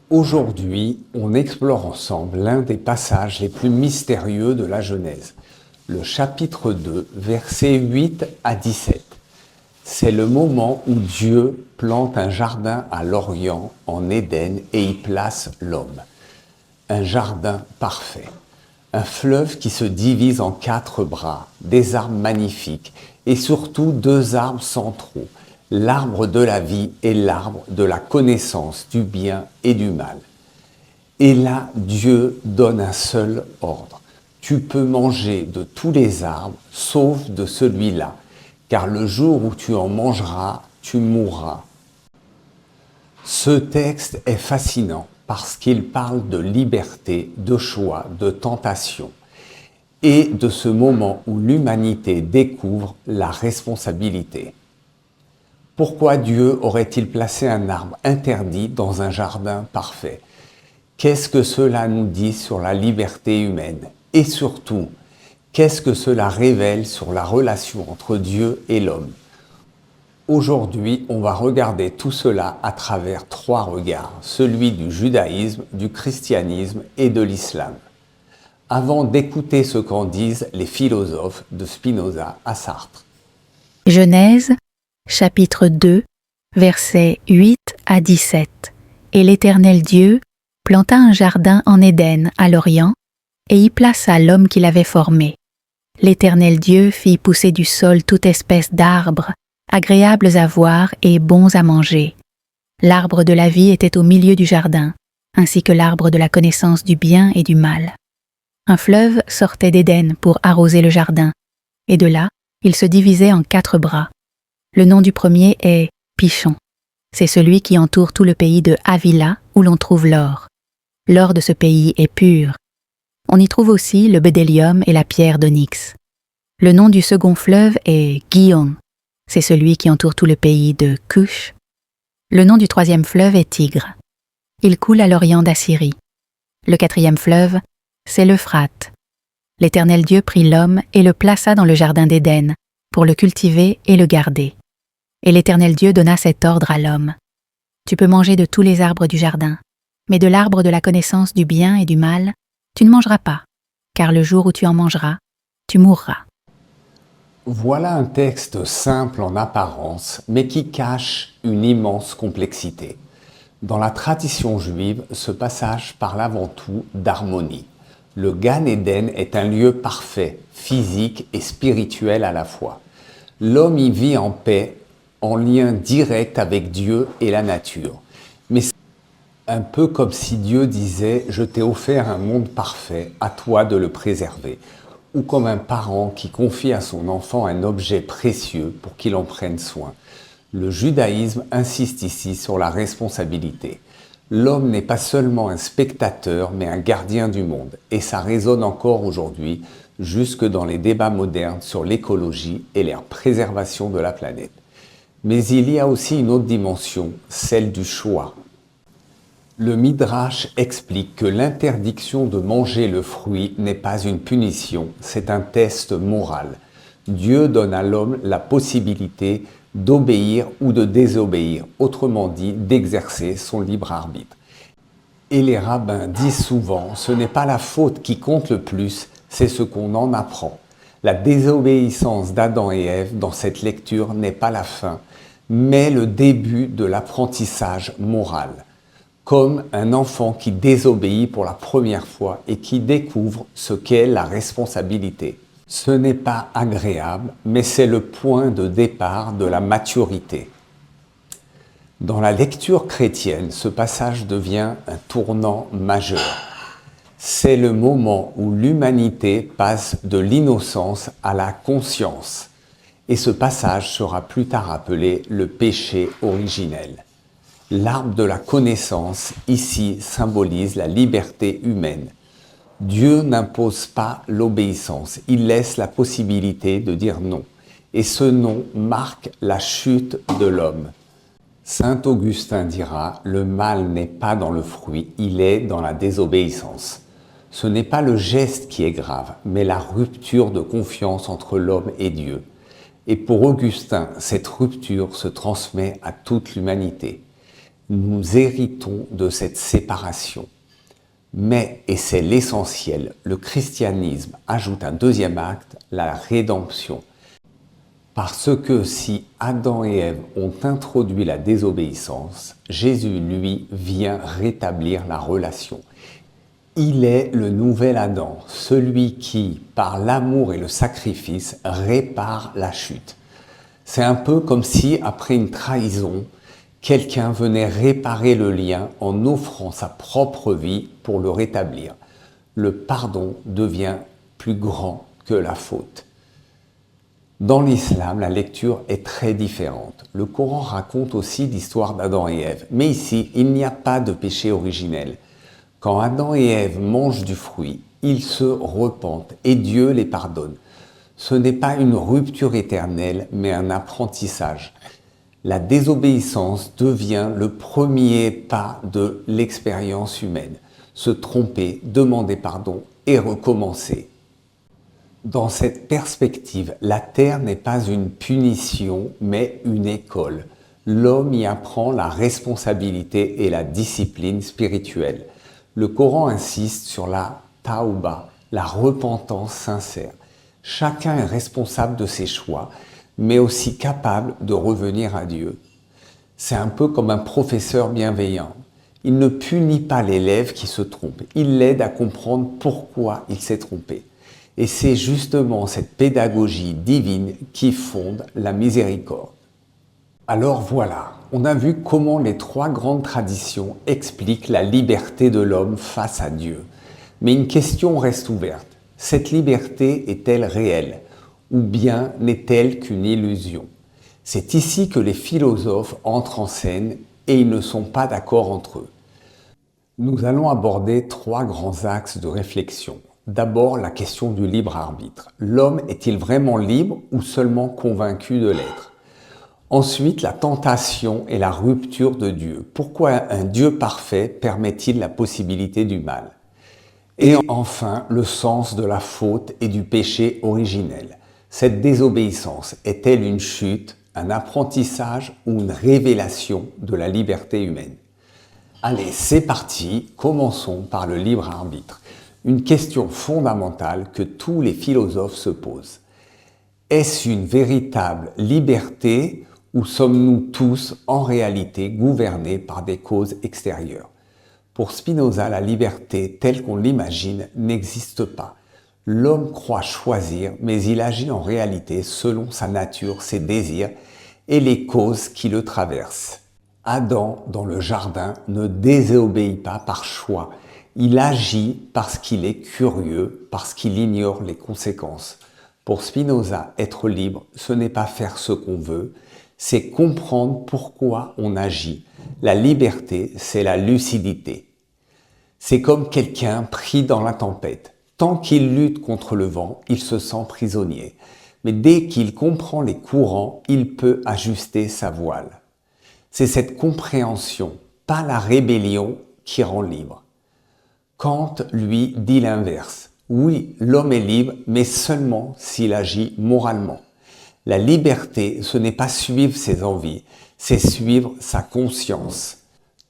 Aujourd'hui, on explore ensemble l'un des passages les plus mystérieux de la Genèse, le chapitre 2, versets 8 à 17. C'est le moment où Dieu plante un jardin à l'Orient, en Éden, et y place l'homme. Un jardin parfait, un fleuve qui se divise en 4 bras, des arbres magnifiques et surtout 2 arbres centraux, l'arbre de la vie et l'arbre de la connaissance du bien et du mal. Et là, Dieu donne un seul ordre. Tu peux manger de tous les arbres, sauf de celui-là, car le jour où tu en mangeras, tu mourras. Ce texte est fascinant parce qu'il parle de liberté, de choix, de tentation et de ce moment où l'humanité découvre la responsabilité. Pourquoi Dieu aurait-il placé un arbre interdit dans un jardin parfait? Qu'est-ce que cela nous dit sur la liberté humaine? Et surtout, qu'est-ce que cela révèle sur la relation entre Dieu et l'homme? Aujourd'hui, on va regarder tout cela à travers 3 regards, celui du judaïsme, du christianisme et de l'islam. Avant d'écouter ce qu'en disent les philosophes de Spinoza à Sartre. Genèse, chapitre 2, versets 8 à 17. Et l'Éternel Dieu planta un jardin en Éden, à l'Orient, et y plaça l'homme qu'il avait formé. L'Éternel Dieu fit pousser du sol toute espèce d'arbres, agréables à voir et bons à manger. L'arbre de la vie était au milieu du jardin, ainsi que l'arbre de la connaissance du bien et du mal. Un fleuve sortait d'Éden pour arroser le jardin, et de là, il se divisait en 4 bras. Le nom du premier est Pishon. C'est celui qui entoure tout le pays de Havila, où l'on trouve l'or. L'or de ce pays est pur. On y trouve aussi le bédélium et la pierre d'onyx. Le nom du second fleuve est Gihon. C'est celui qui entoure tout le pays de Cush. Le nom du 3e fleuve est Tigre. Il coule à l'orient d'Assyrie. Le 4e fleuve, c'est l'Euphrate. L'Éternel Dieu prit l'homme et le plaça dans le jardin d'Éden, pour le cultiver et le garder. Et l'Éternel Dieu donna cet ordre à l'homme. Tu peux manger de tous les arbres du jardin, mais de l'arbre de la connaissance du bien et du mal, tu ne mangeras pas, car le jour où tu en mangeras, tu mourras. Voilà un texte simple en apparence, mais qui cache une immense complexité. Dans la tradition juive, ce passage parle avant tout d'harmonie. Le Gan Eden est un lieu parfait, physique et spirituel à la fois. L'homme y vit en paix, en lien direct avec Dieu et la nature. Mais c'est un peu comme si Dieu disait « Je t'ai offert un monde parfait, à toi de le préserver ». Ou comme un parent qui confie à son enfant un objet précieux pour qu'il en prenne soin. Le judaïsme insiste ici sur la responsabilité. L'homme n'est pas seulement un spectateur, mais un gardien du monde. Et ça résonne encore aujourd'hui, jusque dans les débats modernes sur l'écologie et la préservation de la planète. Mais il y a aussi une autre dimension, celle du choix. Le Midrash explique que l'interdiction de manger le fruit n'est pas une punition, c'est un test moral. Dieu donne à l'homme la possibilité d'obéir ou de désobéir, autrement dit d'exercer son libre arbitre. Et les rabbins disent souvent, ce n'est pas la faute qui compte le plus, c'est ce qu'on en apprend. La désobéissance d'Adam et Ève dans cette lecture n'est pas la fin, mais le début de l'apprentissage moral. Comme un enfant qui désobéit pour la première fois et qui découvre ce qu'est la responsabilité. Ce n'est pas agréable, mais c'est le point de départ de la maturité. Dans la lecture chrétienne, ce passage devient un tournant majeur. C'est le moment où l'humanité passe de l'innocence à la conscience. Et ce passage sera plus tard appelé le péché originel. L'arbre de la connaissance, ici, symbolise la liberté humaine. Dieu n'impose pas l'obéissance, il laisse la possibilité de dire non. Et ce non marque la chute de l'homme. Saint Augustin dira, le mal n'est pas dans le fruit, il est dans la désobéissance. Ce n'est pas le geste qui est grave, mais la rupture de confiance entre l'homme et Dieu. Et pour Augustin, cette rupture se transmet à toute l'humanité. Nous héritons de cette séparation. Mais, et c'est l'essentiel, le christianisme ajoute un deuxième acte, la rédemption. Parce que si Adam et Ève ont introduit la désobéissance, Jésus, lui, vient rétablir la relation. Il est le nouvel Adam, celui qui, par l'amour et le sacrifice, répare la chute. C'est un peu comme si, après une trahison, quelqu'un venait réparer le lien en offrant sa propre vie pour le rétablir. Le pardon devient plus grand que la faute. Dans l'islam, la lecture est très différente. Le Coran raconte aussi l'histoire d'Adam et Ève. Mais ici, il n'y a pas de péché originel. Quand Adam et Ève mangent du fruit, ils se repentent et Dieu les pardonne. Ce n'est pas une rupture éternelle, mais un apprentissage. La désobéissance devient le premier pas de l'expérience humaine. Se tromper, demander pardon et recommencer. Dans cette perspective, la terre n'est pas une punition, mais une école. L'homme y apprend la responsabilité et la discipline spirituelle. Le Coran insiste sur la taouba, la repentance sincère. Chacun est responsable de ses choix, mais aussi capable de revenir à Dieu. C'est un peu comme un professeur bienveillant. Il ne punit pas l'élève qui se trompe, il l'aide à comprendre pourquoi il s'est trompé. Et c'est justement cette pédagogie divine qui fonde la miséricorde. Alors voilà, on a vu comment les trois grandes traditions expliquent la liberté de l'homme face à Dieu. Mais une question reste ouverte. Cette liberté est-elle réelle? Ou bien n'est-elle qu'une illusion? C'est ici que les philosophes entrent en scène et ils ne sont pas d'accord entre eux. Nous allons aborder trois grands axes de réflexion. D'abord, la question du libre arbitre. L'homme est-il vraiment libre ou seulement convaincu de l'être? Ensuite, la tentation et la rupture de Dieu. Pourquoi un Dieu parfait permet-il la possibilité du mal? Et enfin, le sens de la faute et du péché originel. Cette désobéissance est-elle une chute, un apprentissage ou une révélation de la liberté humaine? Allez, c'est parti, commençons par le libre arbitre. Une question fondamentale que tous les philosophes se posent. Est-ce une véritable liberté ou sommes-nous tous en réalité gouvernés par des causes extérieures? Pour Spinoza, la liberté telle qu'on l'imagine n'existe pas. L'homme croit choisir, mais il agit en réalité selon sa nature, ses désirs et les causes qui le traversent. Adam, dans le jardin, ne désobéit pas par choix. Il agit parce qu'il est curieux, parce qu'il ignore les conséquences. Pour Spinoza, être libre, ce n'est pas faire ce qu'on veut, c'est comprendre pourquoi on agit. La liberté, c'est la lucidité. C'est comme quelqu'un pris dans la tempête. Tant qu'il lutte contre le vent, il se sent prisonnier. Mais dès qu'il comprend les courants, il peut ajuster sa voile. C'est cette compréhension, pas la rébellion, qui rend libre. Kant, lui, dit l'inverse. Oui, l'homme est libre, mais seulement s'il agit moralement. La liberté, ce n'est pas suivre ses envies, c'est suivre sa conscience.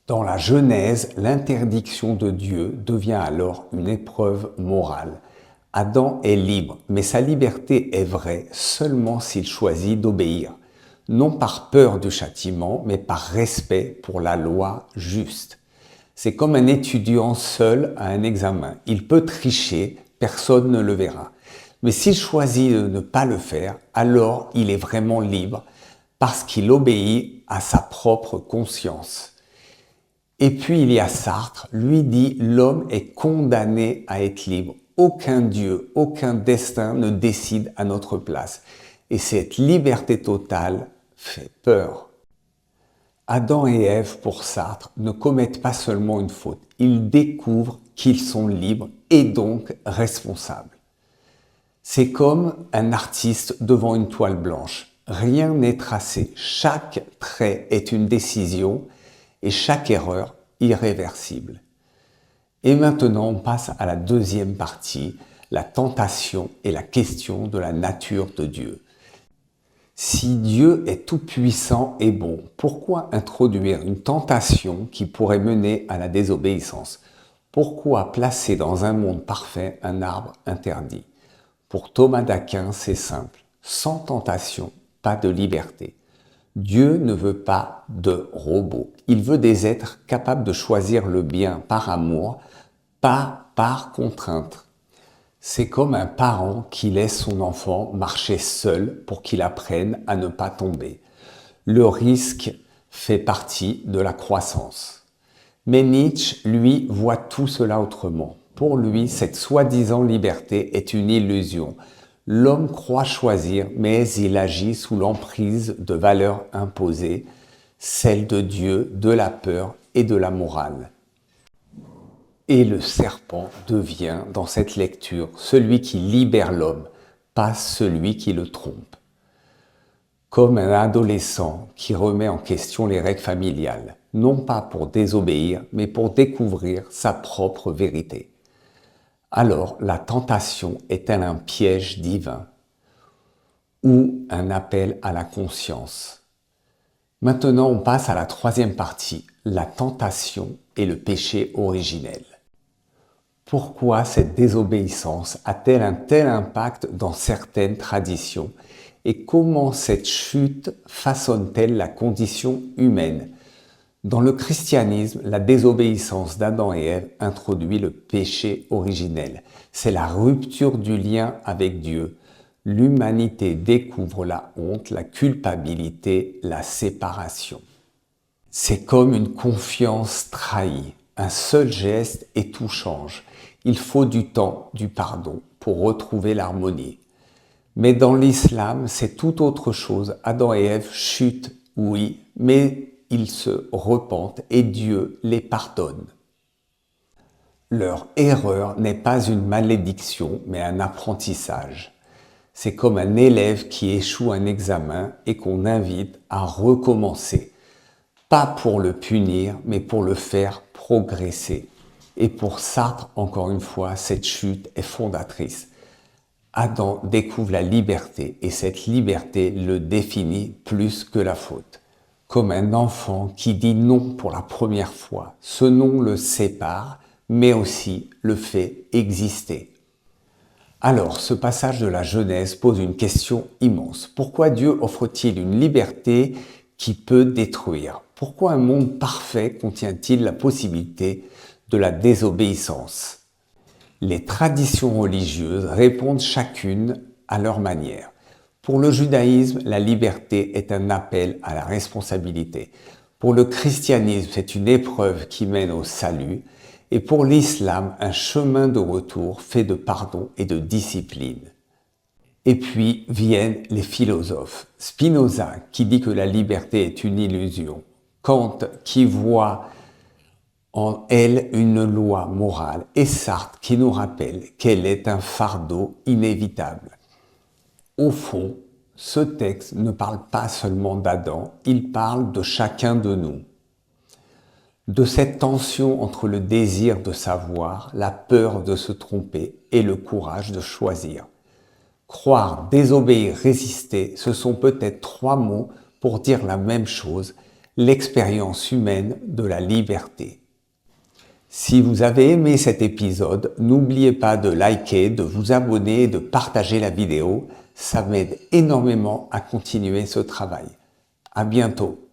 Dans la Genèse, l'interdiction de Dieu devient alors une épreuve morale. Adam est libre, mais sa liberté est vraie seulement s'il choisit d'obéir. Non par peur du châtiment, mais par respect pour la loi juste. C'est comme un étudiant seul à un examen. Il peut tricher, personne ne le verra. Mais s'il choisit de ne pas le faire, alors il est vraiment libre parce qu'il obéit à sa propre conscience. Et puis il y a Sartre, lui dit « l'homme est condamné à être libre. Aucun Dieu, aucun destin ne décide à notre place. » Et cette liberté totale fait peur. Adam et Ève, pour Sartre, ne commettent pas seulement une faute, ils découvrent qu'ils sont libres et donc responsables. C'est comme un artiste devant une toile blanche. Rien n'est tracé, chaque trait est une décision et chaque erreur irréversible. Et maintenant, on passe à la deuxième partie, la tentation et la question de la nature de Dieu. Si Dieu est tout-puissant et bon, pourquoi introduire une tentation qui pourrait mener à la désobéissance? Pourquoi placer dans un monde parfait un arbre interdit? Pour Thomas d'Aquin, c'est simple. Sans tentation, pas de liberté. Dieu ne veut pas de robots. Il veut des êtres capables de choisir le bien par amour, pas par contrainte. C'est comme un parent qui laisse son enfant marcher seul pour qu'il apprenne à ne pas tomber. Le risque fait partie de la croissance. Mais Nietzsche, lui, voit tout cela autrement. Pour lui, cette soi-disant liberté est une illusion. L'homme croit choisir, mais il agit sous l'emprise de valeurs imposées, celles de Dieu, de la peur et de la morale. Et le serpent devient, dans cette lecture, celui qui libère l'homme, pas celui qui le trompe. Comme un adolescent qui remet en question les règles familiales, non pas pour désobéir, mais pour découvrir sa propre vérité. Alors, la tentation est-elle un piège divin ou un appel à la conscience? Maintenant, on passe à la troisième partie, la tentation et le péché originel. Pourquoi cette désobéissance a-t-elle un tel impact dans certaines traditions et comment cette chute façonne-t-elle la condition humaine? Dans le christianisme, la désobéissance d'Adam et Ève introduit le péché originel. C'est la rupture du lien avec Dieu. L'humanité découvre la honte, la culpabilité, la séparation. C'est comme une confiance trahie. Un seul geste et tout change. Il faut du temps, du pardon pour retrouver l'harmonie. Mais dans l'islam, c'est tout autre chose. Adam et Ève chutent, oui, mais ils se repentent et Dieu les pardonne. Leur erreur n'est pas une malédiction, mais un apprentissage. C'est comme un élève qui échoue un examen et qu'on invite à recommencer. Pas pour le punir, mais pour le faire progresser. Et pour Sartre, encore une fois, cette chute est fondatrice. Adam découvre la liberté et cette liberté le définit plus que la faute. Comme un enfant qui dit non pour la première fois. Ce non le sépare, mais aussi le fait exister. Alors, ce passage de la Genèse pose une question immense. Pourquoi Dieu offre-t-il une liberté qui peut détruire? Pourquoi un monde parfait contient-il la possibilité de la désobéissance? Les traditions religieuses répondent chacune à leur manière. Pour le judaïsme, la liberté est un appel à la responsabilité. Pour le christianisme, c'est une épreuve qui mène au salut. Et pour l'islam, un chemin de retour fait de pardon et de discipline. Et puis viennent les philosophes. Spinoza qui dit que la liberté est une illusion. Kant qui voit en elle une loi morale. Et Sartre qui nous rappelle qu'elle est un fardeau inévitable. Au fond, ce texte ne parle pas seulement d'Adam, il parle de chacun de nous. De cette tension entre le désir de savoir, la peur de se tromper et le courage de choisir. Croire, désobéir, résister, ce sont peut-être trois mots pour dire la même chose, l'expérience humaine de la liberté. Si vous avez aimé cet épisode, n'oubliez pas de liker, de vous abonner et de partager la vidéo. Ça m'aide énormément à continuer ce travail. À bientôt.